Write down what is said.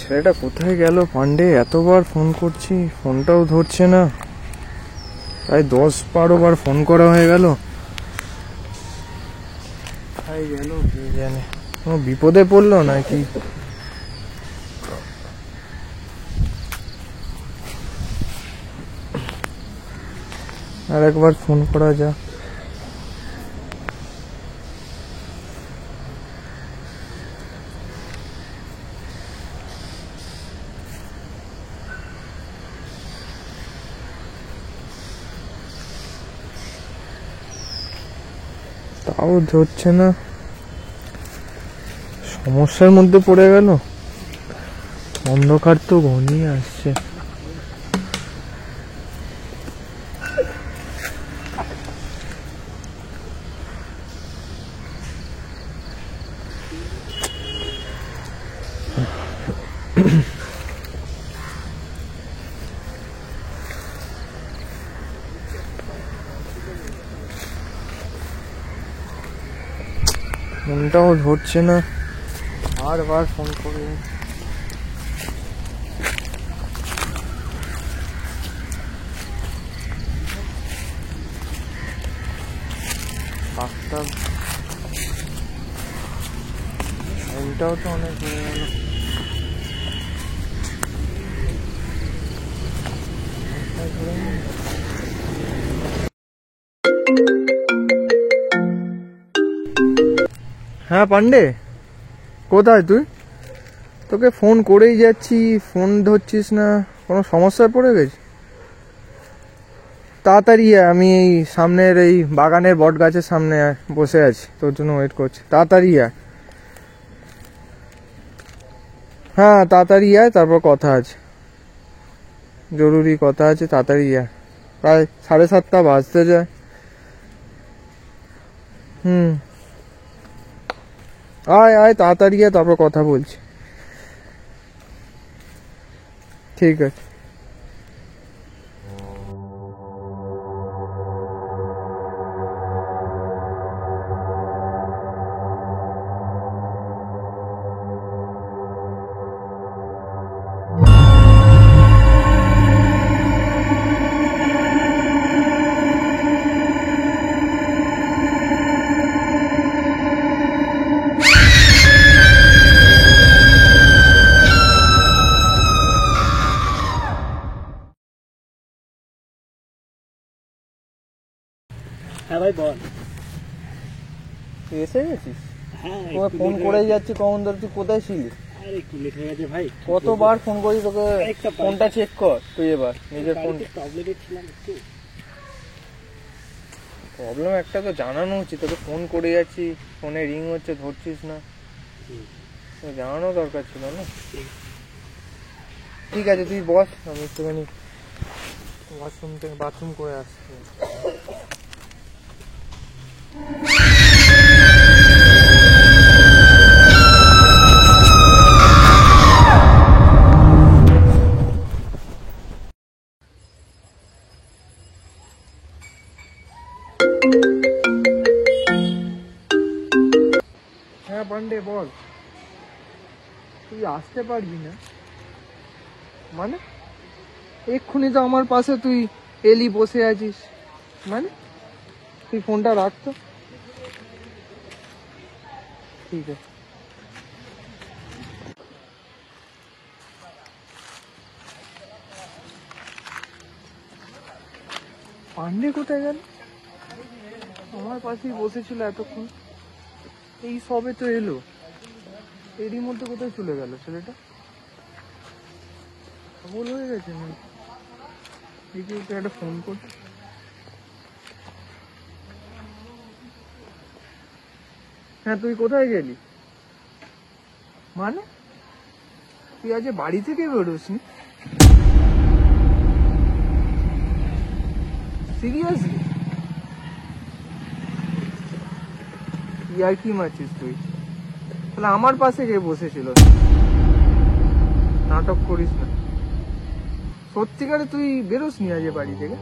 ছেলেটা কোথায় গেল পান্ডে? এতবার ফোন করছি, ফোনটাও ধরছে না। প্রায় 10-12 বার ফোন করা হয়ে গেল। কোথায় গেল কে জানে? কোনো বিপদে পড়লো নাকি? আর একবার ফোন করা যাক। তাও ধরছে না, সমস্যার মধ্যে পড়ে গেল। অন্ধকার তো ঘনিয়ে আসছে। ফোনটাও ধরছে না, বারবার ফোন করে। ফোনটাও তো অনেক হয়ে গেল। হ্যাঁ পান্ডে, কোথায় তুই? তোকে ফোন করেই যাচ্ছি, ফোন ধরছিস না। কোনো সমস্যায় পড়ে গেছি? তাড়াতাড়ি আমি এই সামনের এই বাগানের বট গাছের সামনে বসে আছি, তোর জন্য ওয়েট করছি। তাড়াতাড়ি আয়। হ্যাঁ তাড়াতাড়ি আয়, তারপর কথা আছে, জরুরি কথা আছে। তাড়াতাড়ি আয়, প্রায় 7:30 বাজতে যায়। আয় আয় তাড়াতাড়ি আয়, তারপর কথা বলছি। ঠিক আছে। হ্যাঁ ভাই বল। এসে গেছিস? হ্যাঁ তোকে ফোন করেই যাচ্ছি কখন ধরে, তুই কোথায় ছিলি? আরে একটু লেট হয়ে গেছে ভাই। কতবার ফোন করি তোকে, ফোনটা চেক কর তুই এবার নিজের ফোন। প্রবলেমে ছিলাম একটু। প্রবলেম একটা তো জানানো উচিত, তোকে ফোন করে যাচ্ছি, ফোনে রিং হচ্ছে, ধরছিস না। জানানো দরকার ছিল না। ঠিক আছে তুই বস, আমি একটুখানি বাথরুম করে আসছি। হ্যাঁ পান্ডে বল, তুই আসতে পারবি না মানে? এক্ষুনি তো আমার পাশে তুই এলি, বসে আছিস মানে? তুই ফোনটা রাখ তো। ঠিক আছে। পান্ডে কোথায় গেল? আমার পাশেই বসেছিল এতক্ষণ, এই সবে তো এলো, এরই মধ্যে কোথায় চলে গেল ছেলেটা? পাগল হয়ে গেছে না? দেখি ওকে একটা ফোন কর। হ্যাঁ তুই কোথায় গেলি মানে? তুই আজ বাড়ি থেকে বেরোসনি? সিরিয়াসলি? ইয়ার কি মারছিস তুই? তাহলে আমার পাশে কে বসেছিল? নাটক করিস না, সত্যিকারে তুই বেরোসনি আজ বাড়ি থেকে?